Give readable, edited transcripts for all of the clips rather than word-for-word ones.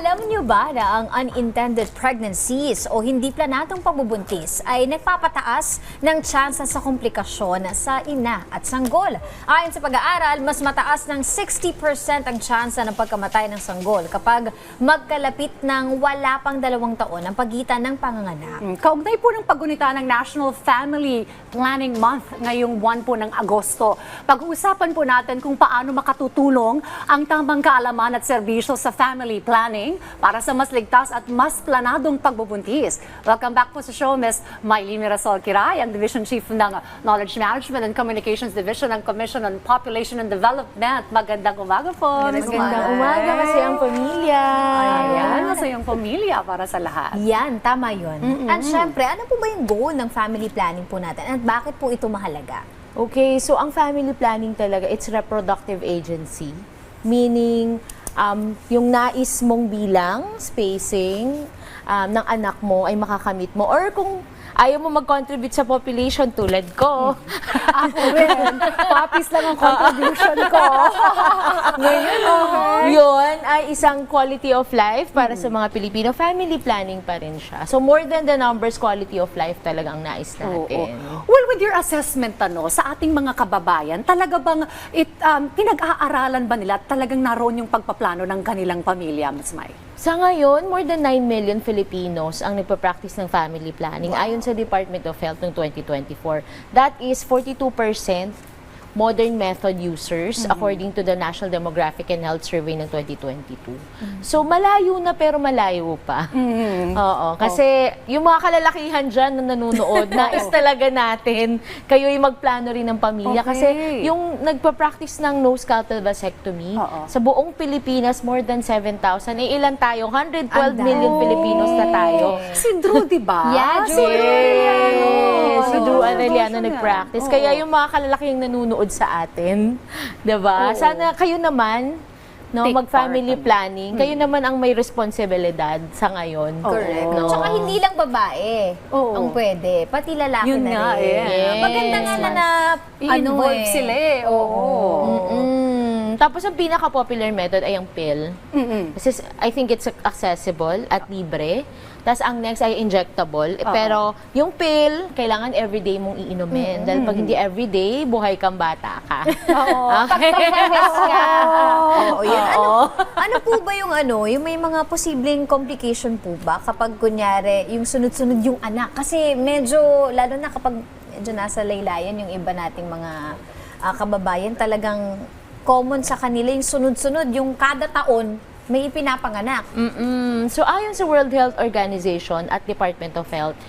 Alam niyo ba na ang unintended pregnancies o hindi planadong pagbubuntis ay nagpapataas ng tsansa sa komplikasyon sa ina at sanggol? Ayon sa pag-aaral, mas mataas ng 60% ang tsansa ng pagkamatay ng sanggol kapag magkalapit ng wala pang 2 taon ang pagitan ng panganganak. Kaugnay po ng paggunita ng National Family Planning Month ngayong buwan po ng Agosto. Pag-uusapan po natin kung paano makatutulong ang tamang kaalaman at serbisyo sa family planning para sa mas ligtas at mas planadong pagbubuntis. Welcome back po sa show, Ms. Maylene Mirasol Kiray, ang Division Chief ng Knowledge Management and Communications Division ng Commission on Population and Development. Magandang umaga po. Magandang umaga, masayang pamilya. Ayan, masayang pamilya para sa lahat. Yan, tama yun. At syempre, ano po ba yung goal ng family planning po natin at bakit po ito mahalaga? Okay, so ang family planning talaga, it's reproductive agency. Meaning, yung nais mong bilang, spacing, ng anak mo ay makakamit mo. Or kung ayaw mo mag-contribute sa population tulad ko. Ako rin. Papis lang ang contribution ko. Yun ay isang quality of life para sa mga Pilipino. Family planning pa rin siya. So more than the numbers, quality of life talaga ang nais natin. Well, with your assessment sa ating mga kababayan, talaga bang pinag-aaralan ba nila at talagang naroon yung pagpaplano ng kanilang pamilya, Ms. May? Sa ngayon, more than 9 million Filipinos ang nagpa-practice ng family planning ayon sa Department of Health ng 2024. That is 42% modern method users according to the National Demographic and Health Survey ng 2022. So malayo na pero malayo pa. Oo, kasi yung mga kalalakihan dyan na nanonood, nais talaga natin kayo'y magplano rin ng pamilya. Kasi yung nagpa-practice ng no scalpel vasectomy, sa buong Pilipinas, more than 7,000. Eh, ilan tayo? 112 million Filipinos na tayo. Si Drew, di ba? Yeah, Drew. Si Drew Arellano nag-practice. Kaya yung mga kalalakihang nanonood sa atin, 'di ba? Sana kayo naman mag-family planning. Kayo naman ang may responsibilidad sa ngayon. Correct. Tsaka hindi lang babae ang pwede, pati lalaki Yun na nga, rin. Yes. Maganda nga na I-involve sila eh. Tapos ang pinaka-popular method ay ang pill. Kasi I think it's accessible at libre. Tapos ang next ay injectable. Pero yung pill, kailangan everyday mong iinumin. Dahil pag hindi everyday, buhay kang bata ka. Pag-harvest ka. Oo, yun. Ano po ba yung yung may mga posibleng complication po ba kapag kunyari yung sunod-sunod yung anak? Kasi medyo, lalo na kapag medyo nasa laylayan yung iba nating mga kababayan, talagang common sa kanila yung sunod-sunod, yung kada taon, may ipinapanganak. So ayon sa World Health Organization at Department of Health,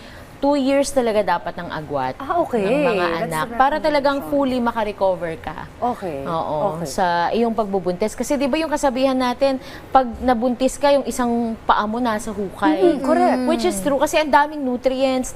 2 years talaga dapat ng agwat ng mga anak para talagang fully makarecover ka. Oo, sa iyong pagbubuntis. Kasi di ba yung kasabihan natin, pag nabuntis ka, yung isang paa mo nasa hukay. Correct. Which is true kasi ang daming nutrients,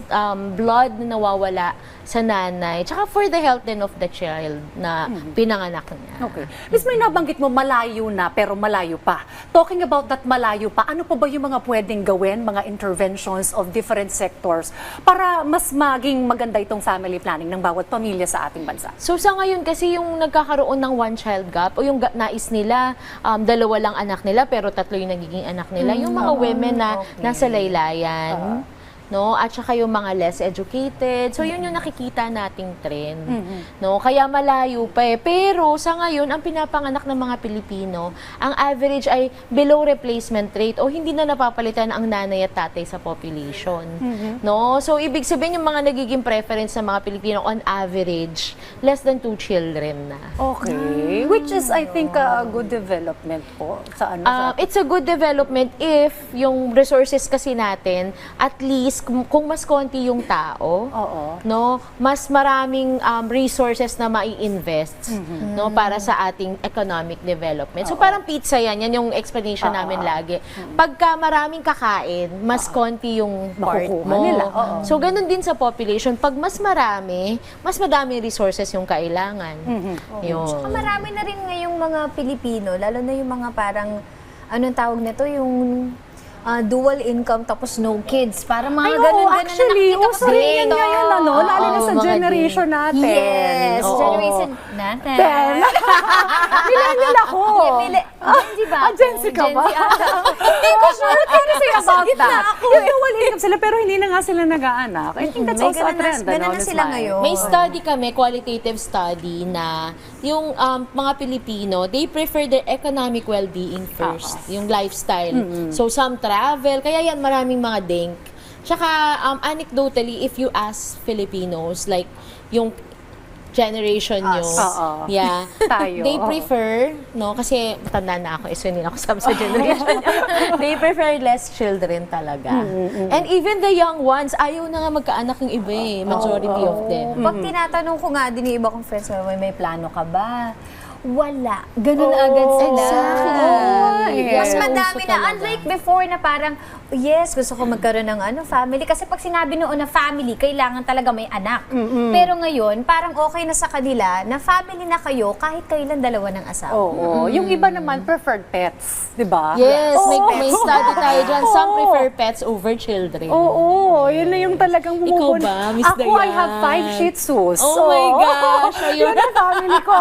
blood na nawawala sa nanay. Tsaka for the health then of the child na pinanganak niya. Miss, may nabanggit mo malayo na pero malayo pa. Talking about that malayo pa, ano pa ba yung mga pwedeng gawin, mga interventions of different sectors para mas maging maganda itong family planning ng bawat pamilya sa ating bansa? So sa ngayon kasi yung nagkakaroon ng one child gap o yung nais nila, 2 lang anak nila pero 3 yung nagiging anak nila, yung mga women na nasa laylayan. At saka yung mga less educated. So, yun yung nakikita nating trend. Kaya malayo pa eh. Pero, sa ngayon, ang pinapanganak ng mga Pilipino, ang average ay below replacement rate o hindi na napapalitan ang nanay at tatay sa population. So, ibig sabihin yung mga nagiging preference ng mga Pilipino on average, less than 2 children na. Which is, I think, a good development po. It's a good development if yung resources kasi natin, at least kung mas konti yung tao, mas maraming resources na mai-invest para sa ating economic development. So parang pizza yan yung explanation namin lagi. Pagka maraming kakain, mas konti yung part mo. So ganun din sa population. Pag mas marami, mas madaming resources yung kailangan. Tsaka marami na rin ngayong mga Pilipino, lalo na yung mga parang, anong tawag nito, yung dual income tapos no kids. Para mga ganun-ganun na actually, nakikita ko sa rin yan TikTok. ngayon, lalo na sa generation natin. Yes, generation natin. Millennial ako. Gen Z ba? Gen Z ka ba? Hindi ko about gitna that. ako Yung dual income sila pero hindi na nga sila nag-aanak. I think that's May also a trend. ganun na Miss sila Mai? ngayon. May study kami, qualitative study, na yung mga Pilipino, they prefer their economic well-being first, yung lifestyle. So some travel, kaya yan maraming mga denk. Tsaka anecdotally, if you ask Filipinos, like yung generation nyo, yeah, Tayo, they prefer, no, kasi matanda na ako, so hindi na ako sa generation nyo. They prefer less children talaga. And even the young ones, ayaw na nga magkaanak yung iba eh, majority of them. Pag tinatanong ko nga din yung iba kong friends, may plano ka ba? Wala. Ganun agad sila. Exactly. Yeah. Mas madami Uso na. talaga. Unlike before na parang, yes, gusto ko magkaroon ng family. Kasi pag sinabi noon na family, kailangan talaga may anak. Pero ngayon, parang okay na sa kanila na family na kayo kahit kailan dalawa ng asawa. Oo. Yung iba naman preferred pets, di ba? Yes, may pets. study tayo dyan. Some Oo. prefer pets over children. Oo, yun na yung talagang Ikaw ba, Miss Ako, I have Dayan? 5 Shih Tzus. Oh my gosh, ayun. Yun ang family ko.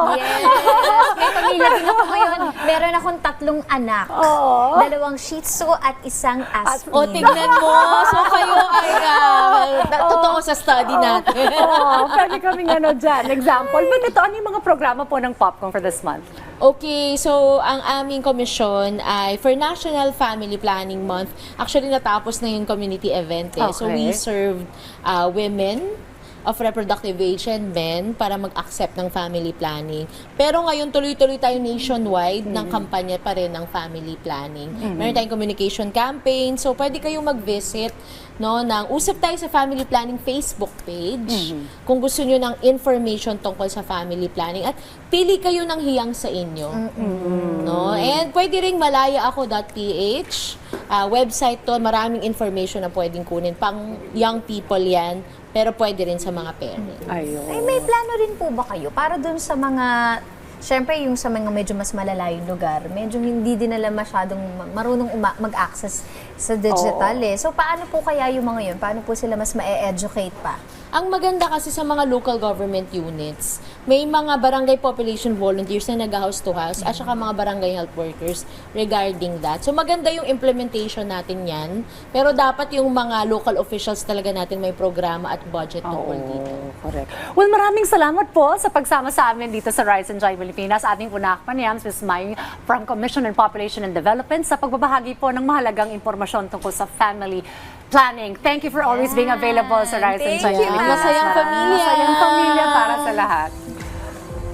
Yes, may pamilya din ako ngayon. Meron akong 3 anak. Oo. 2 Shih Tzu at 1 Aspin. O, tignan mo. So, kayo ay totoo sa study natin. Oo, pwede kaming dyan. Example. But ito, ano yung mga programa po ng Popcorn for this month? Okay, so ang aming komisyon ay for National Family Planning Month. Actually, natapos na yung community event eh. So, Okay. we served women of reproductive age and men para mag-accept ng family planning. Pero ngayon, tuloy-tuloy tayo nationwide ng kampanya pa rin ng family planning. Meron tayong communication campaign. So, pwede kayong mag-visit ng Usap Tayo sa Family Planning Facebook page kung gusto nyo ng information tungkol sa family planning. At pili kayo ng hiyang sa inyo. No? And pwede ring malayaako.ph. Website to, maraming information na pwedeng kunin. Pang young people yan. Pero pwede rin sa mga parents. Ayun. Ay, may plano rin po ba kayo para dun sa mga, syempre yung sa mga medyo mas malalayong lugar, medyo hindi din nila masyadong marunong mag-access sa digital eh. So, paano po kaya yung mga yun? Paano po sila mas ma-educate pa? Ang maganda kasi sa mga local government units, may mga barangay population volunteers na nag-house to house at saka mga barangay health workers regarding that. So maganda yung implementation natin yan, pero dapat yung mga local officials talaga natin may programa at budget tungkol dito. Correct. Well, maraming salamat po sa pagsama sa amin dito sa Rise and Shine Pilipinas. Ating punakpan yan, Ms. Mai from Commission on Population and Development sa pagbabahagi po ng mahalagang impormasyon tungkol sa family planning. Thank you for always being available sa Rise and Thank Shine you, Pilipinas. ma'am. Masayang pamilya. Masayang pamilya para sa lahat.